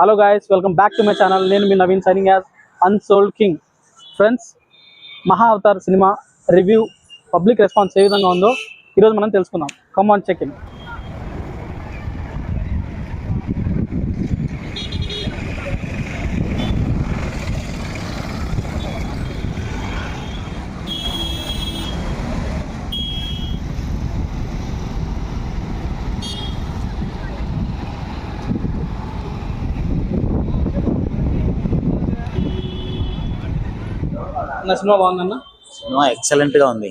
Hello guys, welcome back to my channel. నేను మీ Naveen, signing as unsold king. Friends, Maha Avatar cinema review public response ఏ విధంగా ఉందో ఈరోజు మనం తెలుసుకుందాం. Come on, check in. నా సినిమా బాగుందన్న. సినిమా ఎక్సలెంట్ గా ఉంది,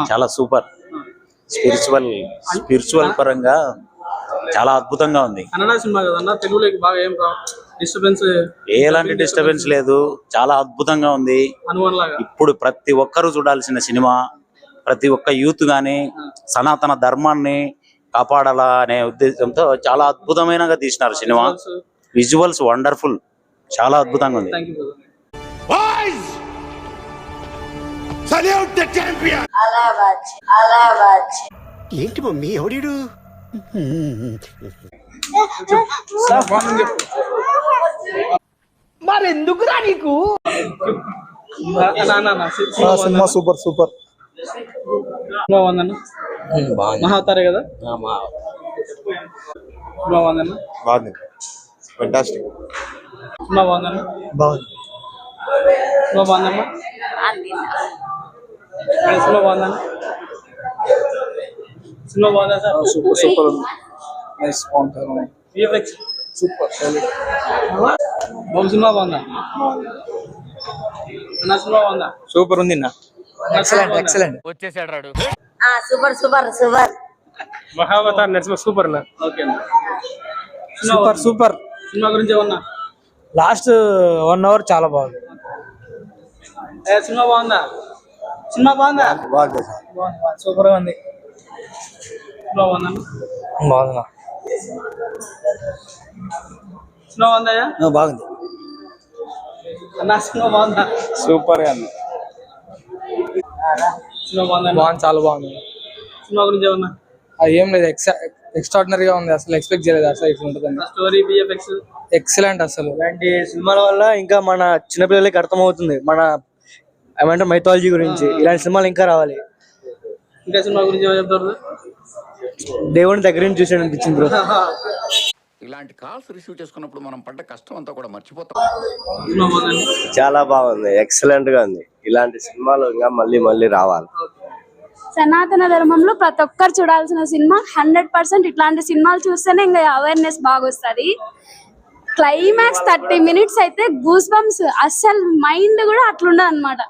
చాలా సూపర్. స్పిరిచువల్ పరంగా చాలా అద్భుతంగా ఉంది. కన్నడ సినిమా కదన్న, తెలుగులోకి బాగా ఏం డిస్టర్బెన్స్, ఎలాంటి డిస్టర్బెన్స్ లేదు, చాలా అద్భుతంగా ఉంది. ఇప్పుడు ప్రతి ఒక్కరూ చూడాల్సిన సినిమా. ప్రతి ఒక్క యూత్ గాని సనాతన ధర్మాన్ని కాపాడాలా అనే ఉద్దేశంతో చాలా అద్భుతమైనగా తీసినారు సినిమా. విజువల్స్ వండర్ఫుల్, చాలా అద్భుతంగా ఉంది. ఏంటి మమ్మీ ఎవడీడు? మరెందుకురా నీకు? సినిమా సూపర్ సూపర్ బాగుందన్న. మహావతారే కదా, బాగుందన్న. బాగుంది, ఫెంటాస్టిక్. సినిమా బాగుందన్న. బాగుంది, సినిమా బాగుందమ్మా. సినిమా బాగుందన్న. సినిమా బాగుందా సార్? సూపర్ సూపర్ ఉంది, నైస్, బాగుంటుంది, విఎఫ్ఎక్స్ సూపర్. బాబు సినిమా బాగుందా? నా సినిమా బాగుందా? సూపర్ ఉంది, ఎక్సలెంట్ ఎక్సలెంట్. వచ్చేసాడు రాడు. Super super super. Mahavatar Narasimha super అన్న. Okay, super super. సినిమా గురించి ఏమన్నా? లాస్ట్ 1 hour చాలా బాగుంది. సినిమా బాగుందా? సినిమా బాగుందా? బాగుంది, సూపర్ గా ఉంది. సినిమా బాగుందా? బాగుందా? సినిమా బాగుందా? బాగుంది, నా సినిమా బాగుందా? సూపర్ గా ఉంది. సినిమా బాగుందా? బాగుంది, చాలా బాగుంది. సినిమా గురించి ఏమన్నా? ఏం లేదు, ఎక్స్ట్రాడినరీగా ఉంది. అసలు ఎక్స్పెక్ట్ చేయలేదు అసలు ఇట్లా ఉంటుందని. Story, VFX excellent. అసలు ఇలాంటి సినిమాల వల్ల ఇంకా మన చిన్నపిల్లలకి అర్థమవుతుంది మన ఏమంటే మైథాలజీ గురించి. ఇలాంటి సినిమాలు ఇంకా రావాలి. ఇంకా సినిమా గురించి ఏమో చెప్తారు? దేవుని దగ్గర నుంచి చూసాడు అనిపించింది బ్రో. ఇలాంటి కాల్స్ రిసీవ్ చేసుకున్నప్పుడు మనం పడ్డ కష్టం అంతా కూడా మర్చిపోతాం. సినిమా బాగుందండి. చాలా బాగుంది, ఎక్సలెంట్ గా ఉంది. ఇలాంటి సినిమాలు ఇంకా మళ్ళీ మళ్ళీ రావాలి. సనాతన ధర్మంలో ప్రతి ఒక్కరు చూడాల్సిన సినిమా. 100% ఇట్లాంటి సినిమాలు చూస్తేనే ఇంకా అవేర్నెస్ బాగా వస్తుంది. క్లైమాక్స్ 30 minutes అయితే గూస్ బంప్స్. అస్సలు మైండ్ కూడా అట్లుండదు అనమాట.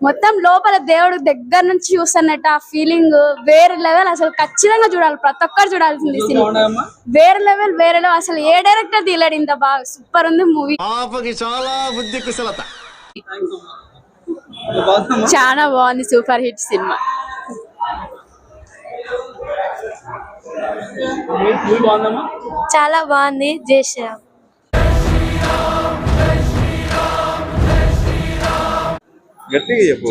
మొత్తం లోపల దేవుడు దగ్గర నుంచి చూస్తున్నట్టు ఆ ఫీలింగ్ వేరే లెవెల్. అసలు ఖచ్చితంగా చూడాలి, ప్రతి ఒక్కరు చూడాల్సింది సినిమా. వేరే లెవెల్, వేరే లెవెల్. అసలు ఏ డైరెక్టర్ తీయలేడు ఇంత బాగా. సూపర్ ఉంది మూవీ, చాలా బాగుంది. Super hit cinema. చాలా బాగుంది. జై శ్రీరామ్. గట్టిగా చెప్పు.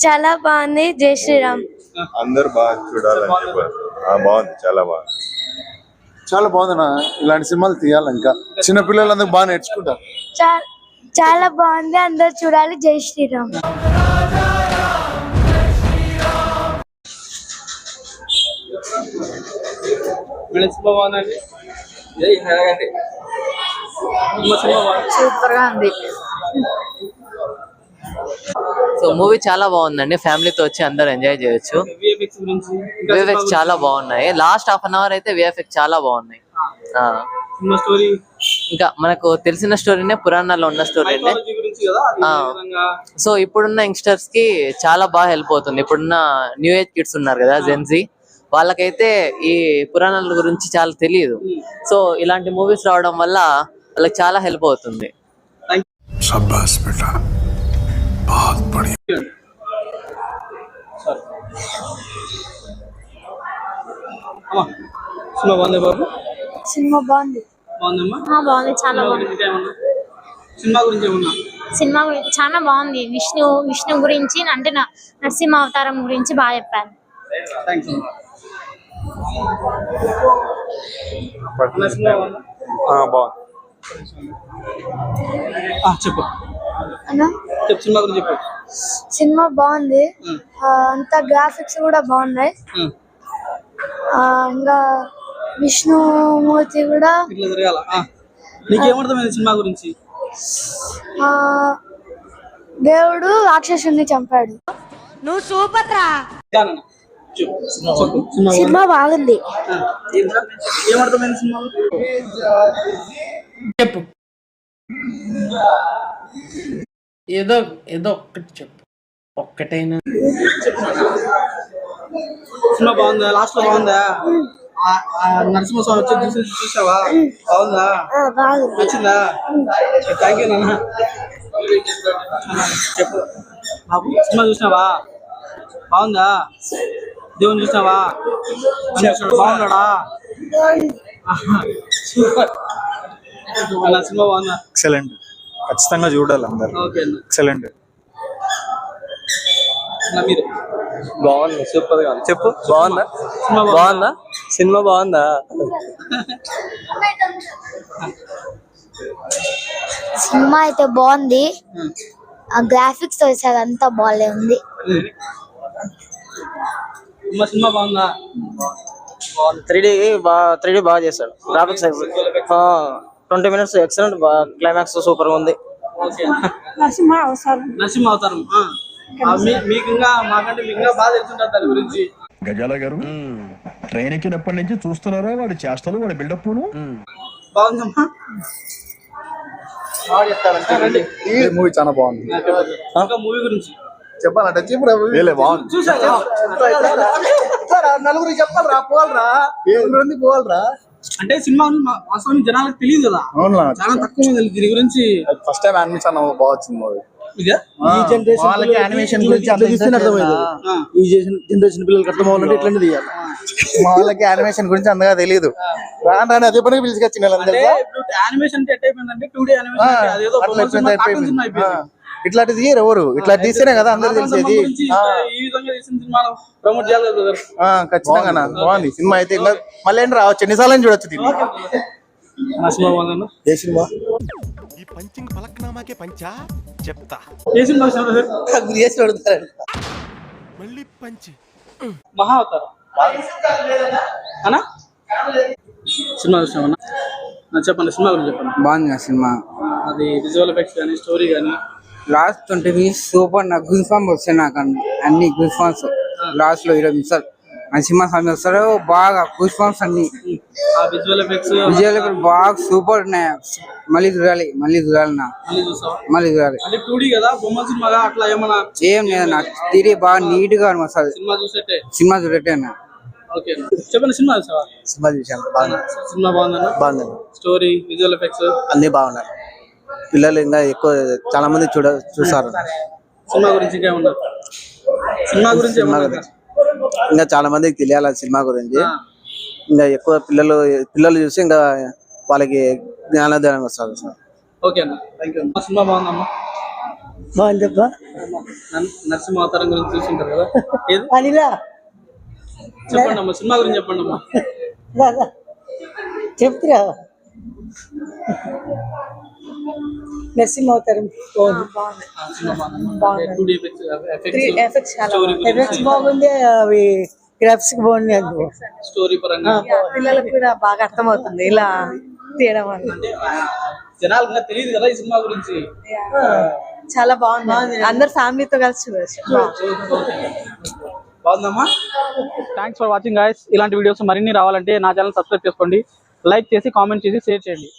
చాలా బాగుంది. జై శ్రీరామ్. అందరు బాగా చూడాలని చెప్పారు. బాగుంది, చాలా బాగుంది. చాలా బాగుందన్న. ఇలాంటి సినిమాలు తీయాలి, ఇంకా చిన్న పిల్లలందరూ బాగా నేర్చుకుంటారు. చాలా బాగుంది, అందరు చూడాలి. జై శ్రీరామ్. సూపర్ గా ఉంది. సో మూవీ చాలా బాగుందండి, ఫ్యామిలీతో వచ్చి అందరు ఎంజాయ్ చేయొచ్చు. విఎఫ్ఎక్స్ చాలా బాగున్నాయి. లాస్ట్ 1/2 hour అయితే విఎఫ్ఎక్స్ చాలా బాగున్నాయి. ఇంకా మనకు తెలిసిన స్టోరీనే, పురాణాల్లో ఉన్న స్టోరీనే. సో ఇప్పుడున్న యంగ్స్టర్స్ కి చాలా బాగా హెల్ప్ అవుతుంది. ఇప్పుడున్న న్యూ ఏజ్ కిడ్స్ ఉన్నారు కదా, జెన్జీ, వాళ్ళకైతే ఈ పురాణాల గురించి చాలా తెలియదు. సో ఇలాంటి మూవీస్ రావడం వల్ల వాళ్ళకి చాలా హెల్ప్ అవుతుంది. సినిమా బాగుంది. బాగుంది, చాలా బాగుంది. సినిమా గురించి చాలా బాగుంది. విష్ణు గురించి అంటే నరసింహ అవతారం గురించి బాగా చెప్పారు. బాగుంది. చెప్పు చెప్పు సినిమా గురించి చెప్పు. సినిమా బాగుంది, అంతా గ్రాఫిక్స్ కూడా బాగున్నాయి. ఇంకా విష్ణుమూర్తి కూడా ఇట్లా జరగాల. నీకేమర్థమైంది సినిమా గురించి? దేవుడు రాక్షసుని చంపాడు. నువ్వు సూపర్ రా. సినిమా బాగుంది. ఏమర్థమైంది సినిమా? చెప్పు, ఏదో ఏదో ఒక్కటి చెప్పు, ఒక్కటైనా. సినిమా బాగుందా? లాస్ట్ లో బాగుందా? నరసింహస్వామి వచ్చి చూసావా? బాగుందా? నచ్చిందా? థ్యాంక్ యూ నాన్న. చెప్పు బాబు, సినిమా చూసినావా? బాగుందా? దేవుని చూసినావా? బాగున్నాడా? సూపర్. సినిమా బాగుందా? ఎక్సలెంట్, ఖచ్చితంగా చూడాలి అందరు. ఓకే అన్న. ఎక్సలెంట్. మీరు బాగుంది, సూపర్ గా. చెప్పు, బాగుందా? సినిమా బాగుందా? సినిమా బాగుందా? సినిమా అయితే బాగుంది, గ్రాఫిక్స్ వచ్చేది అంతా బాగాలే ఉంది. సినిమా బాగుందా? 3D బాగా చేశాడు. Graphics 20 minutes excellent, climax super గా ఉంది. నరసింహ అవసరం. నరసింహ అవతారం. మీకు ఇంకా మాకంటే మీకు ఇంకా బాగా తెలుసుంటారు దాని గురించి. గజాల గారు ట్రైన్ ఎక్కినప్పటి నుంచి చూస్తున్నారా వాడి చేష్టలు, వాడి బిల్డప్. బాగుందమ్మా. మూవీ చాలా బాగుంది. ఇంకా మూవీ గురించి చెప్పాలంటే బాగుంది. చూసా నలుగురు చెప్పాలరా, పోవాలరా, పోవాలరా. అంటే సినిమా వాస్తవానికి జనాలకు తెలియదు కదా, చాలా తక్కువ మంది తెలుసు దీని గురించి. ఫస్ట్ టైం యానిమేషన్ బాగా వచ్చింది మూవీ. ఇదే వాళ్ళకి యానిమేషన్ గురించి ఈ జనరేషన్ పిల్లలకి అర్థం అవ్వాలంటే ఇట్లాంటి తీయాలి. మా వాళ్ళకి యానిమేషన్ గురించి అంతగా తెలియదు. రాని అదే పని పిలిచికొచ్చిన యానిమేషన్ అంటే ఎట్ అయిపోయిందంటే 2D యానిమేషన్, అదేదో కార్టూన్ సినిమా అయిపోయింది. ఇట్లాంటి తీయరు ఎవరు, ఇట్లా తీస్తేనే కదా అందరు తెలిసేది. ఈ విధంగా తీసిన సినిమాను ప్రమోట్ చేయాలి బ్రదర్. ఖచ్చితంగా బాగుంది సినిమా అయితే. ఇంకా మళ్ళీ ఏంటి రావచ్చు, ఎన్నిసార్లు చూడొచ్చు దీన్ని. నా సినిమా బాగుందన్న. ఏ సినిమా? ఈ పంచింగ్ పలక్నామాకే పంచా చెప్తా. ఏ సినిమా బ్రదర్? మళ్ళీ పంచి మహా అవతారం అన్నా. సినిమా చూసామన్నా, చెప్పండి సినిమా గురించి చెప్పండి. బాగుంది సినిమా. అది విజువల్ ఎఫెక్ట్స్ కానీ స్టోరీ కానీ లాస్ట్ 20 minutes సూపర్. నాకు గూస్ బాంబ్ వస్తాయి, నాకు అన్ని గూస్ బాంబ్స్. లాస్ట్ లో 20 నిమిషాలు నరసింహస్వామి వస్తారు, బాగా గూస్ బాంబ్స్ అన్ని. ఆ విజువల్ ఎఫెక్ట్స్ బాగా సూపర్ ఉన్నాయి. మళ్ళీ చూడాలి మళ్ళీ చూసావా? మళ్ళీ చూడాలి. అంటే 2D కదా, బొమ్మ సినిమాగా అట్లా ఏమన్నా ఏం లేదు, నాకు తిరిగి బాగా నీట్ గా వస్తుంది. సినిమా చూడటే అన్న. ఓకే చెప్పండి, సినిమా చూసావా? సినిమా చూసాను, బాగుంది. సినిమా బాగుందన్న. బాగుంది. స్టోరీ, విజువల్ ఎఫెక్ట్స్ అన్ని బాగున్నాయి. పిల్లలు ఇంకా ఎక్కువ చాలా మంది చూస్తారు. సినిమా గురించి ఇంకేమన్నా? సినిమా గురించి ఇంకా చాలా మందికి తెలియాలి సినిమా గురించి. ఇంకా ఎక్కువ పిల్లలు చూసి ఇంకా వాళ్ళకి జ్ఞానోదయం వస్తుంది సార్. ఓకే అన్న, థ్యాంక్ యూ. సినిమా బాగుందమ్మా. బాగుంది. నరసింహ అవతారం గురించి చూసింటారు కదా, చెప్పండి అమ్మా, సినిమా గురించి చెప్పండి అమ్మా. చెప్తురా. నరసింహ అవతారం బాగుంది, అవి గ్రాఫిక్స్ బాగుంది. స్టోరీ పరంగా పిల్లలకు కూడా బాగా అర్థమవుతుంది ఇలా తీయడం వల్ల. అంటే జనాలకు తెలియదు కదా ఈ సినిమా గురించి. చాలా బాగుంది, అందరు ఫ్యామిలీతో కలిసి చూడొచ్చు. బాగుందమ్మా. Thanks for watching guys. ఇలాంటి వీడియోస్ మరిన్ని రావాలంటే నా ఛానల్ సబ్స్క్రైబ్ చేసుకోండి, లైక్ చేసి కామెంట్ చేసి షేర్ చేయండి.